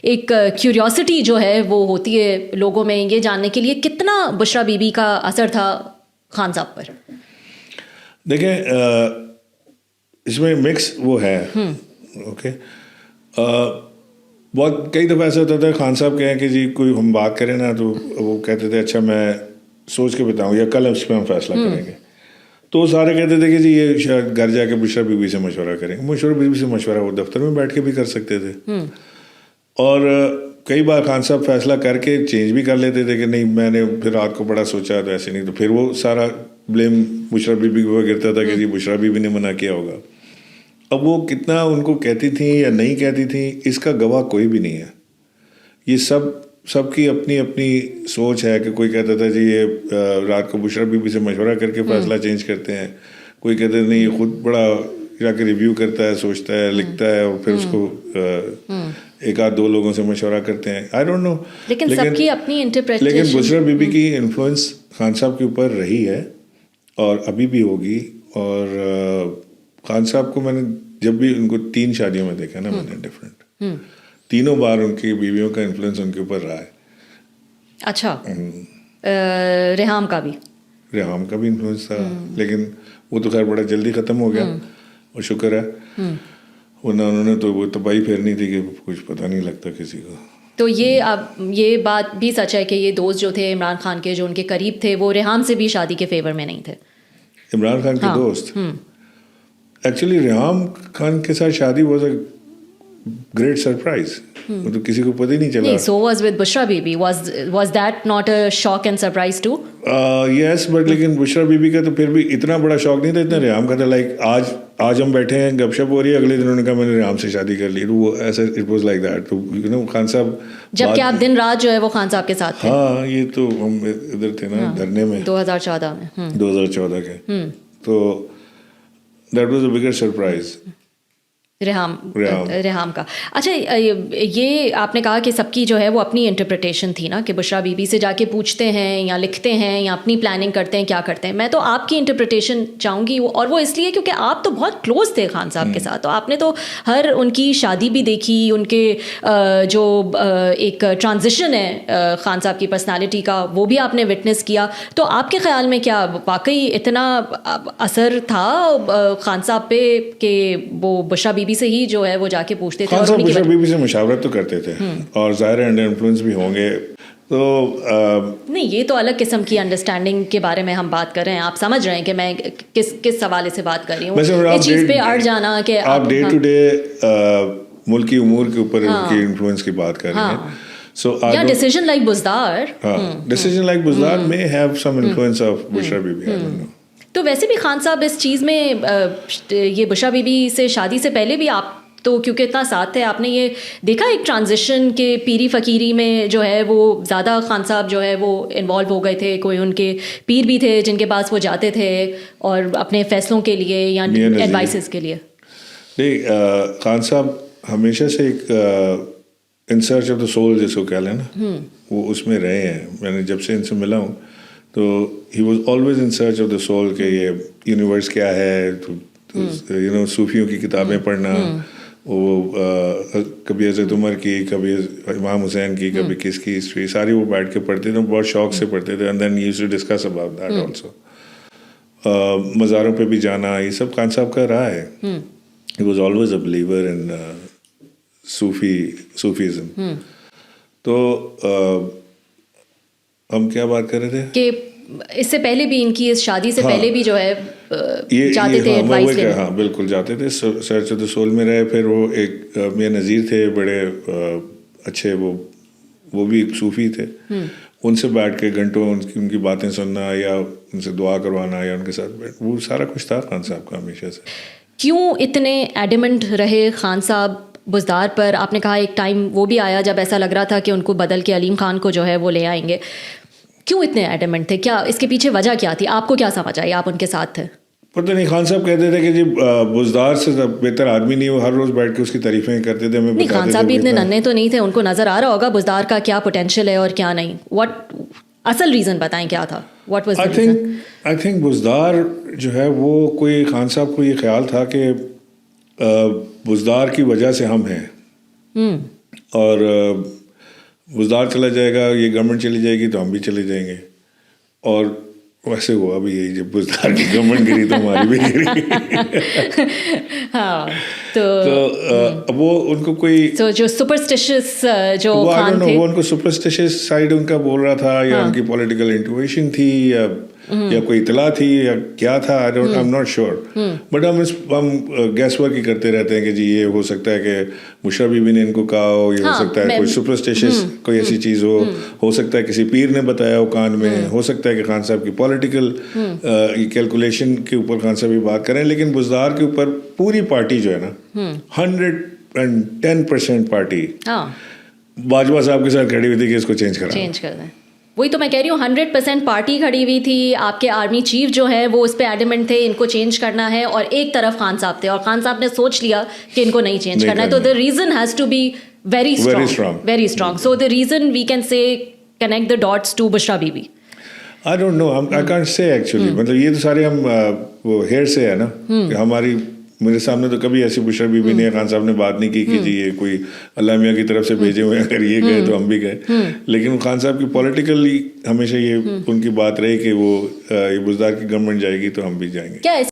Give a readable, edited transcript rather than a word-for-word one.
ایک کیوریوسٹی جو ہے وہ ہوتی ہے لوگوں میں یہ جاننے کے لیے کتنا بشرا بی بی کا اثر تھا خان صاحب پر. دیکھیں اس میں مکس وہ ہے اوکے. بہت کئی دفعہ ایسا ہوتا تھا خان صاحب کہیں کہ جی کوئی ہم بات کریں نا تو وہ کہتے تھے اچھا میں سوچ کے بتاؤں یا کل اس پہ ہم فیصلہ کریں گے. تو سارے کہتے تھے کہ جی یہ شاید گھر جا کے بشرا بی بی سے مشورہ کریں گے. بشرا بی بی سے مشورہ وہ دفتر میں بیٹھ کے بھی کر سکتے تھے اور کئی بار خان صاحب فیصلہ کر کے چینج بھی کر لیتے تھے کہ نہیں میں نے پھر رات کو بڑا سوچا تو ایسے نہیں. تو پھر وہ سارا بلیم بشرا بی بی کو گرتا تھا کہ جی بشرا بی بی نے منع کیا ہوگا. اب وہ کتنا ان کو کہتی تھیں یا نہیں کہتی تھیں اس کا گواہ کوئی بھی نہیں ہے. یہ سب کی اپنی اپنی سوچ ہے کہ کوئی کہتا تھا جی یہ رات کو بشرا بی بی سے مشورہ کر کے فیصلہ چینج کرتے ہیں. کوئی کہتے ہیں نہیں یہ خود بڑا جا کے ریویو کرتا ہے سوچتا ہے لکھتا ہے اور پھر اس کو ایک آدھ دو لوگوں سے مشورہ کرتے ہیں. آئی ڈونٹ نو لیکن سب کی اپنی انٹرپریٹیشن. لیکن بشرا بی بی کی انفلوئنس خان صاحب کے اوپر رہی ہے اور ابھی بھی ہوگی. اور خان صاحب کو میں نے جب بھی ان کو 3 شادیوں میں دیکھا نا میں نے ڈفرینٹ تینوں بار ان کی بیویوں کا انفلوئنس ان کے اوپر رہا ہے. اچھا ریحام کا بھی انفلوئنس تھا لیکن وہ تو خیر بڑا جلدی ختم ہو گیا اور شکر ہے ورنہ انہوں نے تو وہ تباہی پھیرنی تھی کہ کچھ پتہ نہیں لگتا کسی کو. تو یہ بات بھی سچ ہے کہ یہ دوست جو تھے عمران خان کے جو ان کے قریب تھے وہ ریحام سے بھی شادی کے فیور میں نہیں تھے. عمران خان کے دوست ایکچولی ریحام خان کے ساتھ شادی واز اے گریٹ سرپرائز. وہ تو کسی کو پتہ ہی نہیں چلا. So was with Bushra Bibi. Was that not a shock and surprise too? Yes, but لیکن بشرا بی بی کا تو پھر بھی اتنا بڑا شوق نہیں تھا اتنا ریحام کا تھا. لائک آج ہم بیٹھے ہیں گپ شپ ہو رہی ہے اگلے دن انہوں نے کہا میں نے ریحام سے شادی کر لی. وہ ایسا اٹ واز لائک دیٹ. تو یو نو خان صاحب جب کہ آپ دن رات جو ہے وہ خان صاحب کے ساتھ تھے. ہاں یہ تو ہم ادھر تھے نا دھرنے میں 2014 کے. تو that was a bigger surprise Reham کا. اچھا یہ آپ نے کہا کہ سب کی جو ہے وہ اپنی انٹرپریٹیشن تھی نا کہ بشرا بی بی سے جا کے پوچھتے ہیں یا لکھتے ہیں یا اپنی پلاننگ کرتے ہیں کیا کرتے ہیں. میں تو آپ کی انٹرپریٹیشن چاہوں گی اور وہ اس لیے کیونکہ آپ تو بہت کلوز تھے خان صاحب کے ساتھ. تو آپ نے تو ہر ان کی شادی بھی دیکھی ان کے جو ایک ٹرانزیشن ہے خان صاحب کی پرسنالٹی کا وہ بھی آپ نے وٹنس کیا. تو آپ کے خیال میں کیا واقعی اتنا اثر تھا خان صاحب پہ کہ وہ بشرا بی بی سے ہی جو ہے وہ جا کے پوچھتے تھے. خان صاحب بشرا بی بی سے مشاورت تو کرتے تھے اور ظاہر ہے انڈر انفلوئنس بھی ہوں گے. تو نہیں یہ تو الگ قسم کی انڈرسٹینڈنگ کے بارے میں ہم بات کر رہے ہیں. آپ سمجھ رہے ہیں کہ میں کس حوالے سے بات کر رہی ہوں. اس چیز پہ اڑ جانا کہ آپ ڈے ٹو ڈے ملکی امور کے اوپر ان کی انفلوئنس کی بات کر رہے ہیں. So decision like Buzdar. Decision like Buzdar may have some influence of Bushra Bibi. I don't know. تو ویسے بھی خان صاحب اس چیز میں یہ بشرا بی بی سے شادی سے پہلے بھی آپ تو کیونکہ اتنا ساتھ تھے آپ نے یہ دیکھا ایک ٹرانزیشن کے پیری فقیری میں جو ہے وہ زیادہ خان صاحب جو ہے وہ انوالو ہو گئے تھے. کوئی ان کے پیر بھی تھے جن کے پاس وہ جاتے تھے اور اپنے فیصلوں کے لیے یا ایڈوائسز کے لیے. نہیں خان صاحب ہمیشہ سے ایک in search of the civil جس کو کہہ لیں نا وہ اس میں رہے ہیں. میں نے جب سے ان سے ملا ہوں تو he was always in search of the civil کہ یہ یونیورس کیا ہے. یو نو صوفیوں کی کتابیں پڑھنا وہ کبھی حضرت عمر کی کبھی امام حسین کی کبھی کس کی ہسٹری ساری وہ بیٹھ کے پڑھتے تھے بہت شوق سے پڑھتے تھے. And then use to discuss about that also. مزاروں پہ بھی جانا یہ سب خان صاحب کا رہا ہے. He was always a believer in Sufism. تو ہم کیا بات کر رہے تھے کہ اس سے پہلے بھی ان کی اس شادی سے پہلے بھی جو ہے جاتے تھے ایڈوائس لینے. ہاں بالکل جاتے تھے سرچ آف دا سول میں رہے. پھر وہ ایک میاں نذیر تھے بڑے اچھے وہ بھی ایک صوفی تھے. ان سے بیٹھ کے گھنٹوں ان کی باتیں سننا یا ان سے دعا کروانا یا ان کے ساتھ بیٹھ وہ سارا کچھ تھا خان صاحب کا ہمیشہ سے. کیوں اتنے ایڈیمنٹ رہے خان صاحب بزدار پر؟ آپ نے کہا ایک ٹائم وہ بھی آیا جب ایسا لگ رہا تھا کہ ان کو بدل کے علیم خان کو جو ہے وہ لے آئیں گے. کیوں اتنے ایڈیمنٹ تھے؟ کیا اس کے پیچھے وجہ کیا تھی؟ آپ کو کیا سمجھ آئی؟ آپ ان کے ساتھ تھے. پتہ نہیں خان صاحب کہتے تھے کہ جی بزدار سے بہتر آدمی نہیں. وہ ہر روز بیٹھ کے اس کی تعریفیں کرتے تھے. نہیں خان صاحب بھی اتنے ننھے تو نہیں تھے. ان کو نظر آ رہا ہوگا بزدار کا کیا پوٹینشیل ہے اور کیا نہیں. واٹ اصل ریزن بتائیں کیا تھا؟ What was I think Buzdar جو ہے وہ کوئی خان صاحب کو یہ خیال تھا کہ بزدار کی وجہ سے ہم ہیں. اور بزدار چلا جائے گا, یہ گورنمنٹ چلی جائے گی تو ہم بھی چلے جائیں گے. اور ویسے ہوا بھی یہی, جب بزدار کی گورنمنٹ گری تو ہماری بھی گری. ہاں تو وہ ان کو کوئی جو سپرسٹیشس جو خان تھے, وہ ان کو سپرسٹیشس سائڈ ان کا بول رہا تھا, یا ان کی پولیٹیکل انٹویشن تھی, یا کوئی اطلاع تھی, یا کیا تھا, I am not sure. But ہم گیس ورک ہی کرتے رہتے ہیں کہ جی یہ ہو سکتا ہے کہ بشرا بی بی نے ان کو کہا ہو, یہ ہو سکتا ہے کوئی سپرسٹیشس کوئی ایسی چیز ہو سکتا ہے کسی پیر نے بتایا ہو کان میں, ہو سکتا ہے کہ خان صاحب کی پولیٹیکل کیلکولیشن کے اوپر خان صاحب بھی بات کریں. لیکن بزدار کے اوپر پوری پارٹی جو ہے نا 110% پارٹی باجوہ صاحب کے ساتھ کھڑی ہوئی تھی کہ اس کو چینج کر دیں. وہی تو میں کہہ رہی ہوں, 100% پارٹی کھڑی ہوئی تھی. آپ کے آرمی چیف جو ہے وہ اس پہ ایڈمنٹ تھے ان کو چینج کرنا ہے, اور ایک طرف خان صاحب تھے, اور خان صاحب نے سوچ لیا کہ ان کو نہیں چینج کرنا ہے. تو the reason has to be very strong. So the reason we can say connect the dots to Bushra Bibi. I don't know, I can't say actually. مطلب یہ تو سارے ہم وہ ہیئر سے ہے نا, کہ ہماری میرے سامنے تو کبھی ایسی بشرا بی بی نے, خان صاحب نے بات نہیں کی کہ جی یہ کوئی اللہ میاں کی طرف سے بھیجے ہوئے ہیں, اگر یہ گئے تو ہم بھی گئے. لیکن خان صاحب کی پولیٹیکلی ہمیشہ یہ ان کی بات رہی کہ وہ یہ بزدار کی گورنمنٹ جائے گی تو ہم بھی جائیں گے.